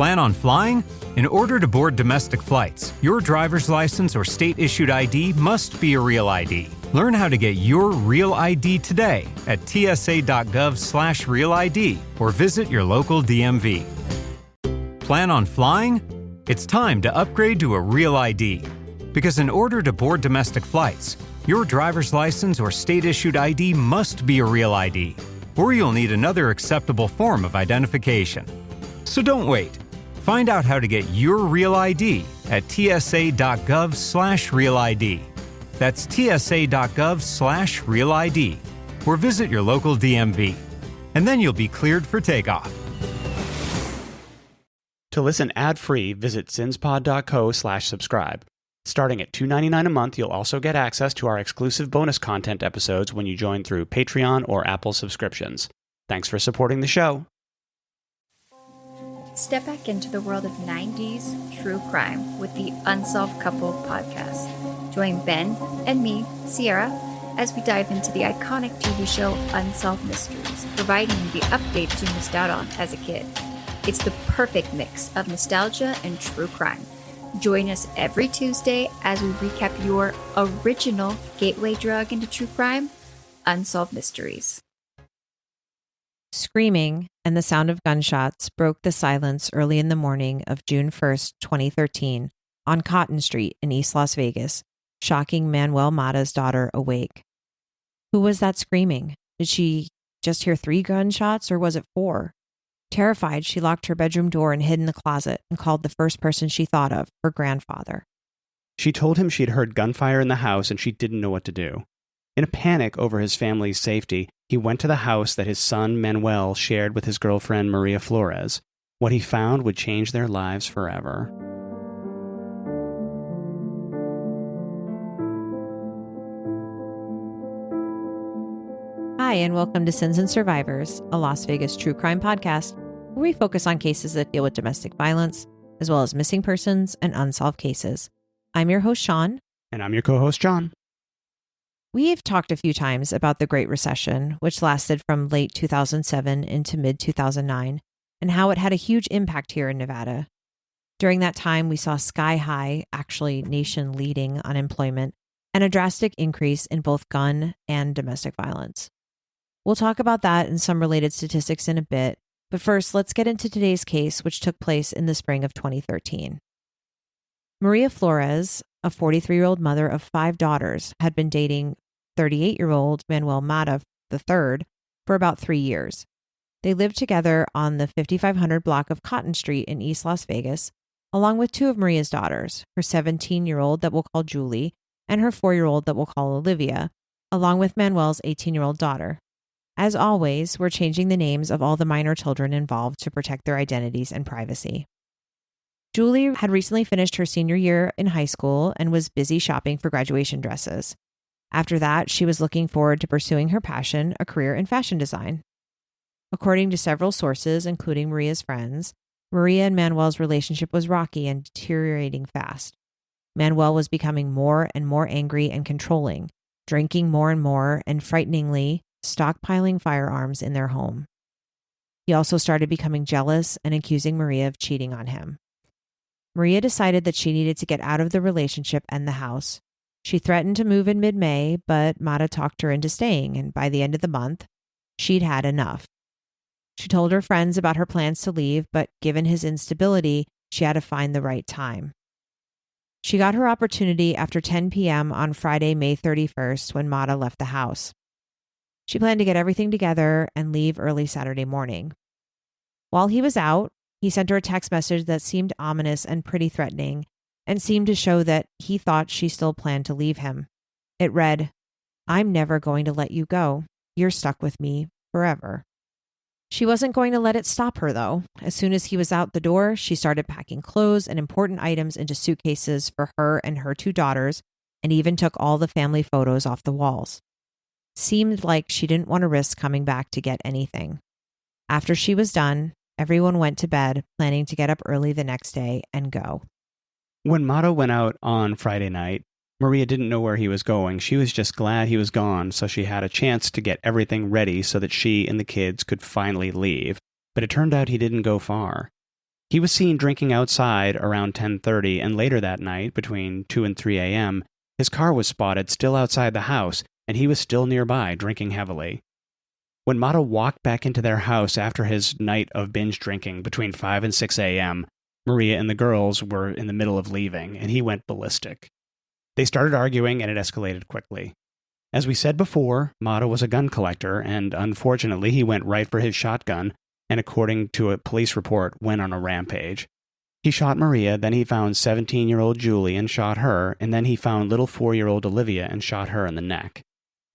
Plan on flying? In order to board domestic flights, your driver's license or state-issued ID must be a real ID. Learn how to get your real ID today at tsa.gov/real ID or visit your local DMV. Plan on flying? It's time to upgrade to a real ID. Because in order to board domestic flights, your driver's license or state-issued ID must be a real ID, or you'll need another acceptable form of identification. So don't wait. Find out how to get your real ID at tsa.gov/real ID. That's tsa.gov/real ID, or visit your local DMV. And then you'll be cleared for takeoff. To listen ad-free, visit cinspod.co/subscribe. Starting at $2.99 a month, you'll also get access to our exclusive bonus content episodes when you join through Patreon or Apple subscriptions. Thanks for supporting the show. Step back into the world of 90s true crime with the Unsolved Couple podcast. Join Ben and me, Sierra, as we dive into the iconic TV show Unsolved Mysteries, providing you the updates you missed out on as a kid. It's the perfect mix of nostalgia and true crime. Join us every Tuesday as we recap your original gateway drug into true crime, Unsolved Mysteries. Screaming and the sound of gunshots broke the silence early in the morning of June 1st, 2013, on Cotton Street in East Las Vegas, shocking Manuel Mata's daughter awake. Who was that screaming? Did she just hear 3 gunshots, or was it 4? Terrified, she locked her bedroom door and hid in the closet and called the first person she thought of, her grandfather. She told him she'd heard gunfire in the house and she didn't know what to do. In a panic over his family's safety, he went to the house that his son Manuel shared with his girlfriend Maria Flores. What he found would change their lives forever. Hi, and welcome to Sins and Survivors, a Las Vegas true crime podcast, where we focus on cases that deal with domestic violence, as well as missing persons and unsolved cases. I'm your host, Sean. And I'm your co-host, John. We've talked a few times about the Great Recession, which lasted from late 2007 into mid-2009, and how it had a huge impact here in Nevada. During that time, we saw sky-high, actually nation-leading unemployment, and a drastic increase in both gun and domestic violence. We'll talk about that and some related statistics in a bit, but first, let's get into today's case, which took place in the spring of 2013. Maria Flores, a 43-year-old mother of 5 daughters, had been dating 38-year-old Manuel Mata III for about 3 years. They lived together on the 5500 block of Cotton Street in East Las Vegas, along with 2 of Maria's daughters, her 17-year-old that we'll call Julie, and her 4-year-old that we'll call Olivia, along with Manuel's 18-year-old daughter. As always, we're changing the names of all the minor children involved to protect their identities and privacy. Julie had recently finished her senior year in high school and was busy shopping for graduation dresses. After that, she was looking forward to pursuing her passion, a career in fashion design. According to several sources, including Maria's friends, Maria and Manuel's relationship was rocky and deteriorating fast. Manuel was becoming more and more angry and controlling, drinking more and more, and frighteningly stockpiling firearms in their home. He also started becoming jealous and accusing Maria of cheating on him. Maria decided that she needed to get out of the relationship and the house. She threatened to move in mid-May, but Mata talked her into staying, and by the end of the month, she'd had enough. She told her friends about her plans to leave, but given his instability, she had to find the right time. She got her opportunity after 10 p.m. on Friday, May 31st, when Mata left the house. She planned to get everything together and leave early Saturday morning. While he was out, he sent her a text message that seemed ominous and pretty threatening, and seemed to show that he thought she still planned to leave him. It read, "I'm never going to let you go. You're stuck with me forever." She wasn't going to let it stop her, though. As soon as he was out the door, she started packing clothes and important items into suitcases for her and her 2 daughters, and even took all the family photos off the walls. Seemed like she didn't want to risk coming back to get anything. After she was done, everyone went to bed, planning to get up early the next day and go. When Mata went out on Friday night, Maria didn't know where he was going. She was just glad he was gone, so she had a chance to get everything ready so that she and the kids could finally leave. But it turned out he didn't go far. He was seen drinking outside around 10:30, and later that night, between 2 and 3 a.m., his car was spotted still outside the house, and he was still nearby, drinking heavily. When Mata walked back into their house after his night of binge drinking between 5 and 6 a.m., Maria and the girls were in the middle of leaving, and he went ballistic. They started arguing, and it escalated quickly. As we said before, Mata was a gun collector, and unfortunately he went right for his shotgun, and according to a police report, went on a rampage. He shot Maria, then he found 17-year-old Julie and shot her, and then he found little 4-year-old Olivia and shot her in the neck.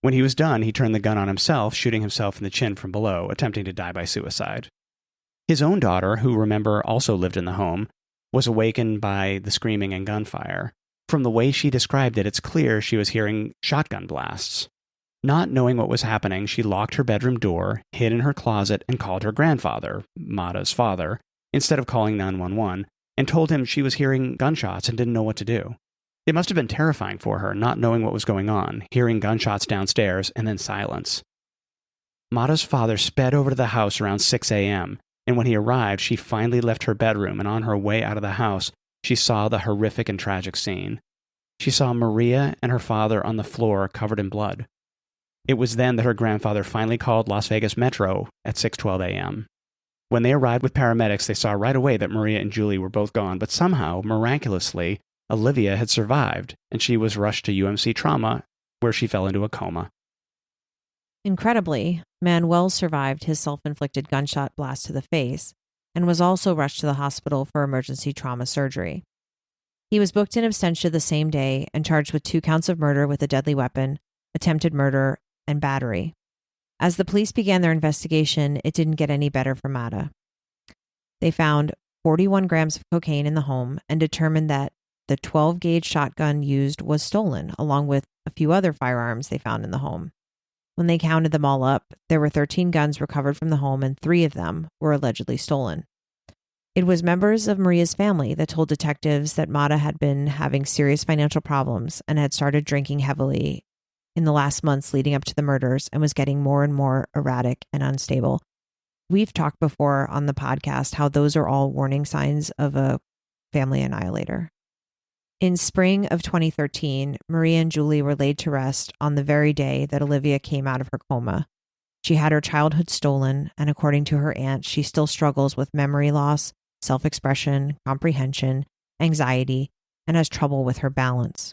When he was done, he turned the gun on himself, shooting himself in the chin from below, attempting to die by suicide. His own daughter, who remember also lived in the home, was awakened by the screaming and gunfire. From the way she described it, it's clear she was hearing shotgun blasts. Not knowing what was happening, she locked her bedroom door, hid in her closet, and called her grandfather, Mata's father, instead of calling 911, and told him she was hearing gunshots and didn't know what to do. It must have been terrifying for her, not knowing what was going on, hearing gunshots downstairs, and then silence. Mata's father sped over to the house around 6 a.m., and when he arrived, she finally left her bedroom, and on her way out of the house, she saw the horrific and tragic scene. She saw Maria and her father on the floor covered in blood. It was then that her grandfather finally called Las Vegas Metro at 6:12 a.m. When they arrived with paramedics, they saw right away that Maria and Julie were both gone, but somehow, miraculously, Olivia had survived, and she was rushed to UMC Trauma, where she fell into a coma. Incredibly, Manuel survived his self-inflicted gunshot blast to the face and was also rushed to the hospital for emergency trauma surgery. He was booked in absentia the same day and charged with 2 counts of murder with a deadly weapon, attempted murder, and battery. As the police began their investigation, it didn't get any better for Mata. They found 41 grams of cocaine in the home and determined that the 12-gauge shotgun used was stolen, along with a few other firearms they found in the home. When they counted them all up, there were 13 guns recovered from the home, and 3 of them were allegedly stolen. It was members of Maria's family that told detectives that Mata had been having serious financial problems and had started drinking heavily in the last months leading up to the murders and was getting more and more erratic and unstable. We've talked before on the podcast how those are all warning signs of a family annihilator. In spring of 2013, Maria and Julie were laid to rest on the very day that Olivia came out of her coma. She had her childhood stolen, and according to her aunt, she still struggles with memory loss, self-expression, comprehension, anxiety, and has trouble with her balance.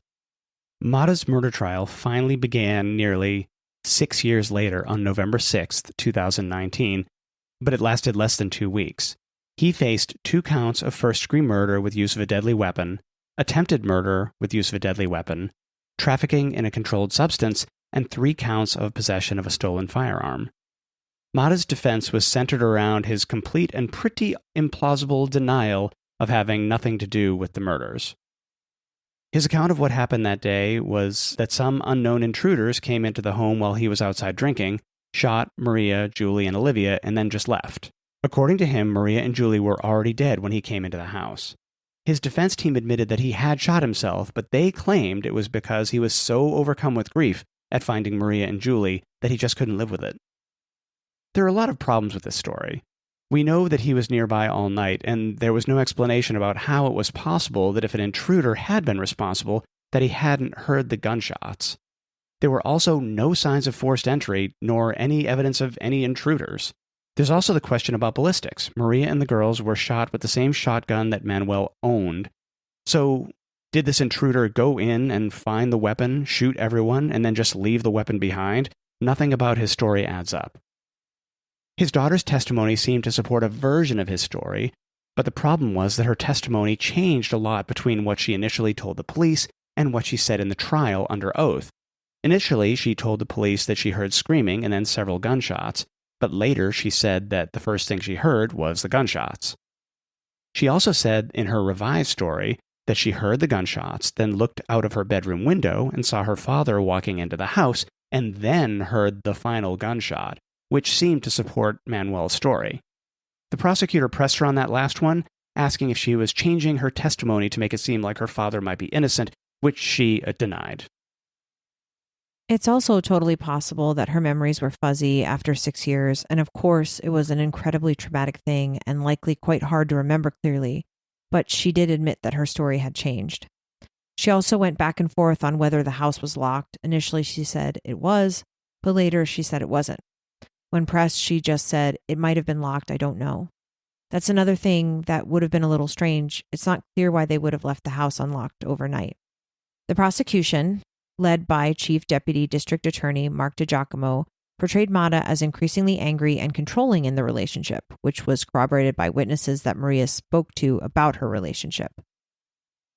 Mata's murder trial finally began nearly 6 years later on November 6th, 2019, but it lasted less than 2 weeks. He faced 2 counts of first-degree murder with use of a deadly weapon, attempted murder with use of a deadly weapon, trafficking in a controlled substance, and 3 counts of possession of a stolen firearm. Mata's defense was centered around his complete and pretty implausible denial of having nothing to do with the murders. His account of what happened that day was that some unknown intruders came into the home while he was outside drinking, shot Maria, Julie, and Olivia, and then just left. According to him, Maria and Julie were already dead when he came into the house. His defense team admitted that he had shot himself, but they claimed it was because he was so overcome with grief at finding Maria and Julie that he just couldn't live with it. There are a lot of problems with this story. We know that he was nearby all night, and there was no explanation about how it was possible that if an intruder had been responsible, that he hadn't heard the gunshots. There were also no signs of forced entry, nor any evidence of any intruders. There's also the question about ballistics. Maria and the girls were shot with the same shotgun that Manuel owned. So, did this intruder go in and find the weapon, shoot everyone, and then just leave the weapon behind? Nothing about his story adds up. His daughter's testimony seemed to support a version of his story, but the problem was that her testimony changed a lot between what she initially told the police and what she said in the trial under oath. Initially, she told the police that she heard screaming and then several gunshots, but later she said that the first thing she heard was the gunshots. She also said in her revised story that she heard the gunshots, then looked out of her bedroom window and saw her father walking into the house, and then heard the final gunshot, which seemed to support Manuel's story. The prosecutor pressed her on that last one, asking if she was changing her testimony to make it seem like her father might be innocent, which she denied. It's also totally possible that her memories were fuzzy after 6 years, and of course, it was an incredibly traumatic thing and likely quite hard to remember clearly, but she did admit that her story had changed. She also went back and forth on whether the house was locked. Initially, she said it was, but later she said it wasn't. When pressed, she just said, "It might have been locked, I don't know." That's another thing that would have been a little strange. It's not clear why they would have left the house unlocked overnight. The prosecution, led by Chief Deputy District Attorney Mark DiGiacomo, portrayed Mata as increasingly angry and controlling in the relationship, which was corroborated by witnesses that Maria spoke to about her relationship.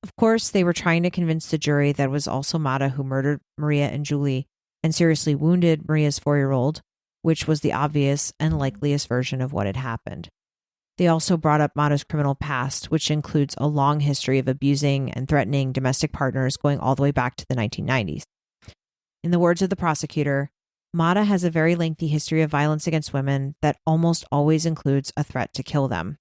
Of course, they were trying to convince the jury that it was also Mata who murdered Maria and Julie and seriously wounded Maria's 4-year-old, which was the obvious and likeliest version of what had happened. They also brought up Mata's criminal past, which includes a long history of abusing and threatening domestic partners going all the way back to the 1990s. In the words of the prosecutor, Mata has a very lengthy history of violence against women that almost always includes a threat to kill them.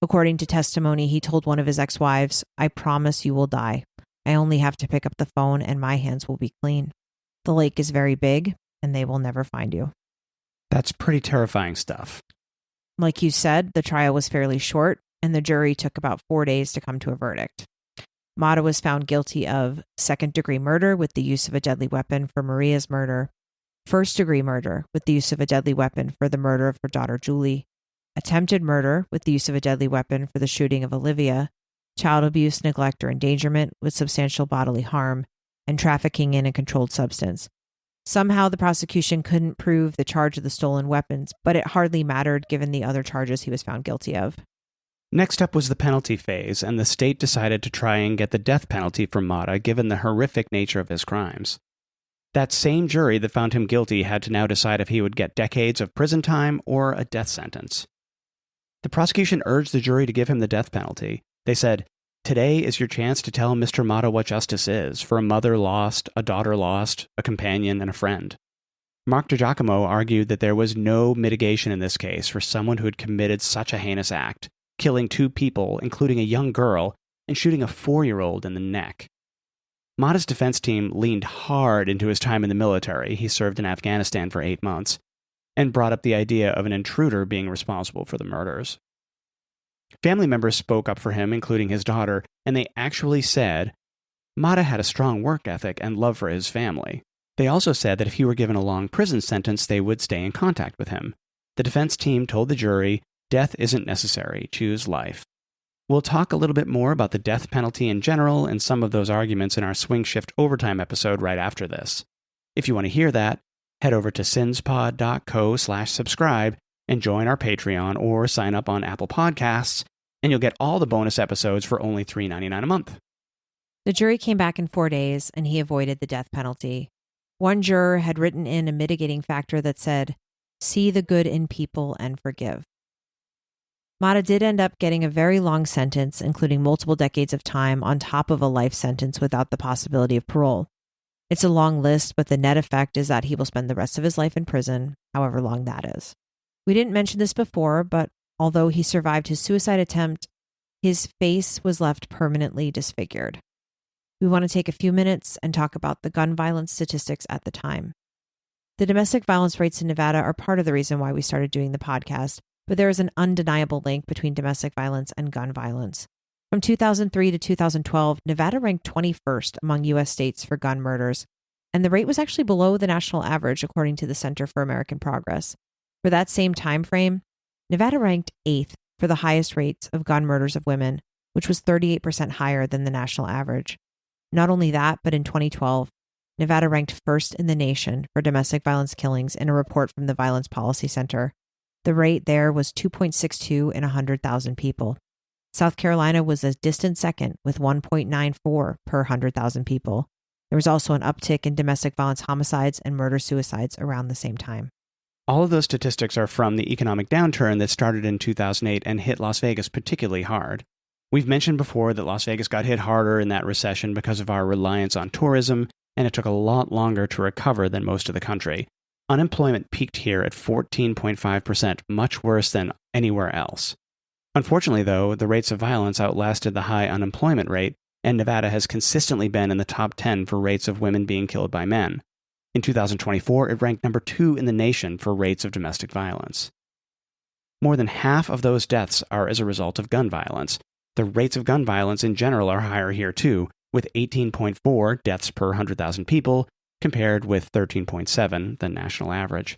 According to testimony, he told one of his ex-wives, "I promise you will die. I only have to pick up the phone and my hands will be clean. The lake is very big and they will never find you." That's pretty terrifying stuff. Like you said, the trial was fairly short, and the jury took about 4 days to come to a verdict. Mata was found guilty of second-degree murder with the use of a deadly weapon for Maria's murder, first-degree murder with the use of a deadly weapon for the murder of her daughter Julie, attempted murder with the use of a deadly weapon for the shooting of Olivia, child abuse, neglect, or endangerment with substantial bodily harm, and trafficking in a controlled substance. Somehow the prosecution couldn't prove the charge of the stolen weapons, but it hardly mattered given the other charges he was found guilty of. Next up was the penalty phase, and the state decided to try and get the death penalty for Mata given the horrific nature of his crimes. That same jury that found him guilty had to now decide if he would get decades of prison time or a death sentence. The prosecution urged the jury to give him the death penalty. They said, "Today is your chance to tell Mr. Mata what justice is for a mother lost, a daughter lost, a companion, and a friend." Mark DiGiacomo argued that there was no mitigation in this case for someone who had committed such a heinous act, killing 2 people, including a young girl, and shooting a 4-year-old in the neck. Mata's defense team leaned hard into his time in the military. He served in Afghanistan for 8 months, and brought up the idea of an intruder being responsible for the murders. Family members spoke up for him, including his daughter, and they actually said Mata had a strong work ethic and love for his family. They also said that if he were given a long prison sentence, they would stay in contact with him. The defense team told the jury, "Death isn't necessary, choose life." We'll talk a little bit more about the death penalty in general and some of those arguments in our Swing Shift Overtime episode right after this. If you want to hear that, head over to sinspod.co/subscribe and join our Patreon or sign up on Apple Podcasts, and you'll get all the bonus episodes for only $3.99 a month. The jury came back in 4 days, and he avoided the death penalty. One juror had written in a mitigating factor that said, "See the good in people and forgive." Mata did end up getting a very long sentence, including multiple decades of time on top of a life sentence without the possibility of parole. It's a long list, but the net effect is that he will spend the rest of his life in prison, however long that is. We didn't mention this before, but although he survived his suicide attempt, his face was left permanently disfigured. We want to take a few minutes and talk about the gun violence statistics at the time. The domestic violence rates in Nevada are part of the reason why we started doing the podcast, but there is an undeniable link between domestic violence and gun violence. From 2003 to 2012, Nevada ranked 21st among U.S. states for gun murders, and the rate was actually below the national average, according to the Center for American Progress. For that same time frame, Nevada ranked 8th for the highest rates of gun murders of women, which was 38% higher than the national average. Not only that, but in 2012, Nevada ranked first in the nation for domestic violence killings in a report from the Violence Policy Center. The rate there was 2.62 in 100,000 people. South Carolina was a distant second with 1.94 per 100,000 people. There was also an uptick in domestic violence homicides and murder-suicides around the same time. All of those statistics are from the economic downturn that started in 2008 and hit Las Vegas particularly hard. We've mentioned before that Las Vegas got hit harder in that recession because of our reliance on tourism, and it took a lot longer to recover than most of the country. Unemployment peaked here at 14.5%, much worse than anywhere else. Unfortunately, though, the rates of violence outlasted the high unemployment rate, and Nevada has consistently been in the top 10 for rates of women being killed by men. In 2024, it ranked number 2 in the nation for rates of domestic violence. More than half of those deaths are as a result of gun violence. The rates of gun violence in general are higher here too, with 18.4 deaths per 100,000 people, compared with 13.7, the national average.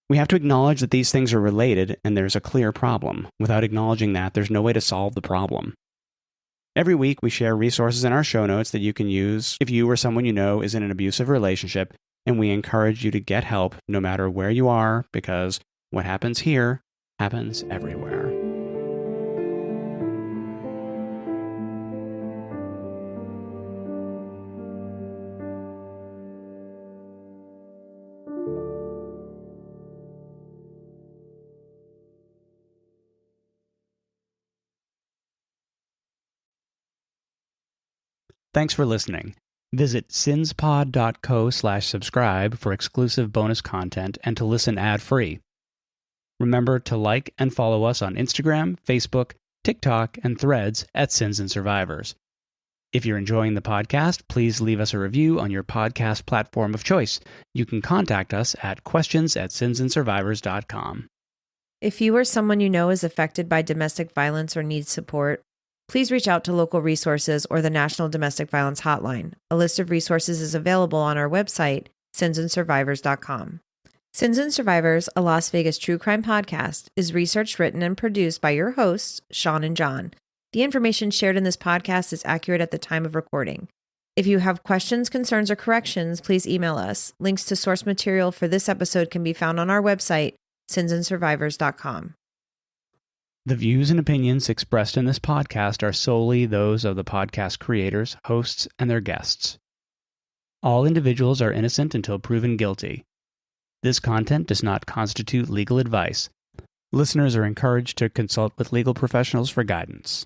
We have to acknowledge that these things are related and there's a clear problem. Without acknowledging that, there's no way to solve the problem. Every week, we share resources in our show notes that you can use if you or someone you know is in an abusive relationship, and we encourage you to get help no matter where you are, because what happens here happens everywhere. Thanks for listening. Visit sinspod.co/subscribe for exclusive bonus content and to listen ad-free. Remember to like and follow us on Instagram, Facebook, TikTok, and Threads at Sins and Survivors. If you're enjoying the podcast, please leave us a review on your podcast platform of choice. You can contact us at questions@sinsandsurvivors.com. If you or someone you know is affected by domestic violence or needs support, please reach out to local resources or the National Domestic Violence Hotline. A list of resources is available on our website, sinsandsurvivors.com. Sins and Survivors, a Las Vegas true crime podcast, is researched, written, and produced by your hosts, Sean and John. The information shared in this podcast is accurate at the time of recording. If you have questions, concerns, or corrections, please email us. Links to source material for this episode can be found on our website, sinsandsurvivors.com. The views and opinions expressed in this podcast are solely those of the podcast creators, hosts, and their guests. All individuals are innocent until proven guilty. This content does not constitute legal advice. Listeners are encouraged to consult with legal professionals for guidance.